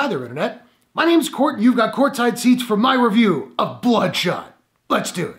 Hi there, Internet. My name's Court, and you've got courtside seats for my review of Bloodshot. Let's do it.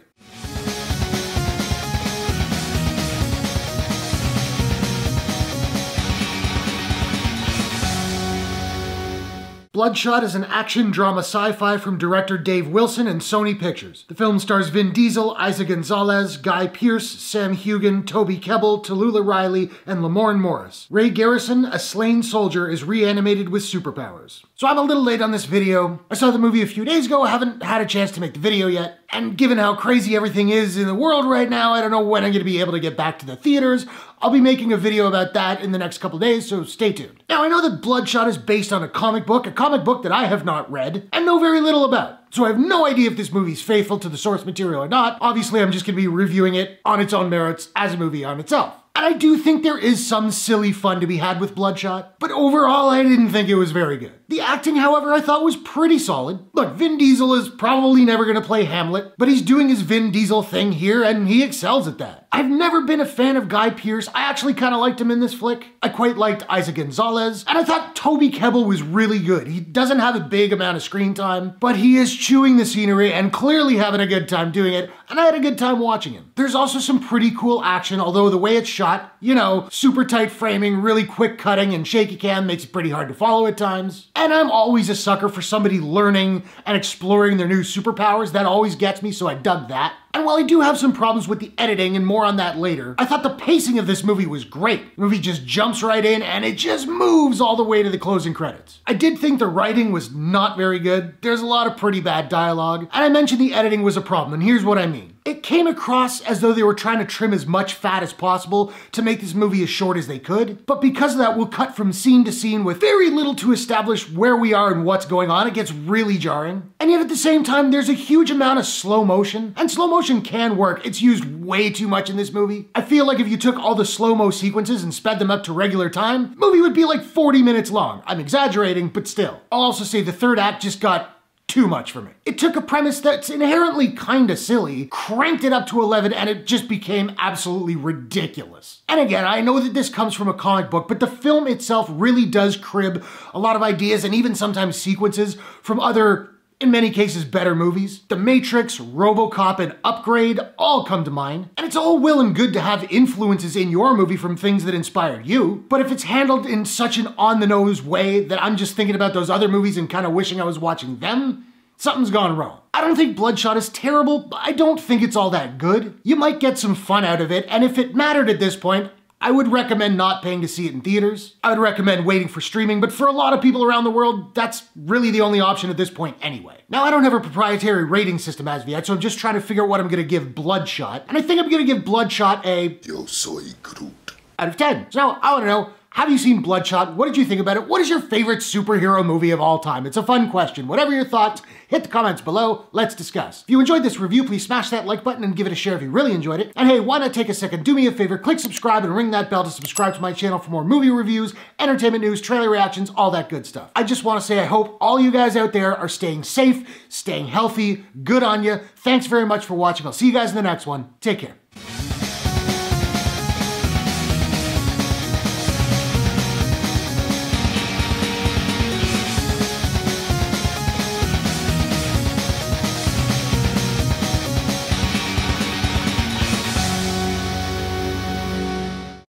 Bloodshot is an action drama sci-fi from director Dave Wilson and Sony Pictures. The film stars Vin Diesel, Eiza Gonzalez, Guy Pearce, Sam Heughan, Toby Kebbel, Talulah Riley, and Lamorne Morris. Ray Garrison, a slain soldier, is reanimated with superpowers. So I'm a little late on this video. I saw the movie a few days ago, I haven't had a chance to make the video yet. And given how crazy everything is in the world right now, I don't know when I'm going to be able to get back to the theaters. I'll be making a video about that in the next couple days, so stay tuned. Now, I know that Bloodshot is based on a comic book that I have not read and know very little about. So I have no idea if this movie's faithful to the source material or not. Obviously, I'm just going to be reviewing it on its own merits as a movie on itself. And I do think there is some silly fun to be had with Bloodshot, but overall I didn't think it was very good. The acting, however, I thought was pretty solid. Look, Vin Diesel is probably never gonna play Hamlet, but he's doing his Vin Diesel thing here and he excels at that. I've never been a fan of Guy Pearce. I actually kind of liked him in this flick. I quite liked Eiza Gonzalez, and I thought Toby Kebbel was really good. He doesn't have a big amount of screen time, but he is chewing the scenery and clearly having a good time doing it, and I had a good time watching him. There's also some pretty cool action, although the way it's shot, you know, super tight framing, really quick cutting, and shaky cam makes it pretty hard to follow at times. And I'm always a sucker for somebody learning and exploring their new superpowers. That always gets me, so I dug that. And while I do have some problems with the editing, and more on that later, I thought the pacing of this movie was great. The movie just jumps right in and it just moves all the way to the closing credits. I did think the writing was not very good. There's a lot of pretty bad dialogue, and I mentioned the editing was a problem, and here's what I mean. It came across as though they were trying to trim as much fat as possible to make this movie as short as they could, but because of that, we'll cut from scene to scene with very little to establish where we are and what's going on. It gets really jarring. And yet at the same time, there's a huge amount of slow motion, and slow motion can work. It's used way too much in this movie. I feel like if you took all the slow-mo sequences and sped them up to regular time, the movie would be like 40 minutes long. I'm exaggerating, but still. I'll also say the third act just got too much for me. It took a premise that's inherently kinda silly, cranked it up to 11, and it just became absolutely ridiculous. And again, I know that this comes from a comic book, but the film itself really does crib a lot of ideas and even sometimes sequences from other, in many cases, better movies. The Matrix, RoboCop, and Upgrade all come to mind. And it's all well and good to have influences in your movie from things that inspired you, but if it's handled in such an on-the-nose way that I'm just thinking about those other movies and kind of wishing I was watching them, something's gone wrong. I don't think Bloodshot is terrible, but I don't think it's all that good. You might get some fun out of it, and if it mattered at this point, I would recommend not paying to see it in theaters. I would recommend waiting for streaming, but for a lot of people around the world, that's really the only option at this point anyway. Now, I don't have a proprietary rating system as of yet, so I'm just trying to figure out what I'm gonna give Bloodshot, and I think I'm gonna give Bloodshot a Yo soy Groot out of 10. So I wanna know, have you seen Bloodshot? What did you think about it? What is your favorite superhero movie of all time? It's a fun question. Whatever your thoughts, hit the comments below. Let's discuss. If you enjoyed this review, please smash that like button and give it a share if you really enjoyed it. And hey, why not take a second, do me a favor, click subscribe and ring that bell to subscribe to my channel for more movie reviews, entertainment news, trailer reactions, all that good stuff. I just want to say I hope all you guys out there are staying safe, staying healthy, good on you. Thanks very much for watching. I'll see you guys in the next one. Take care.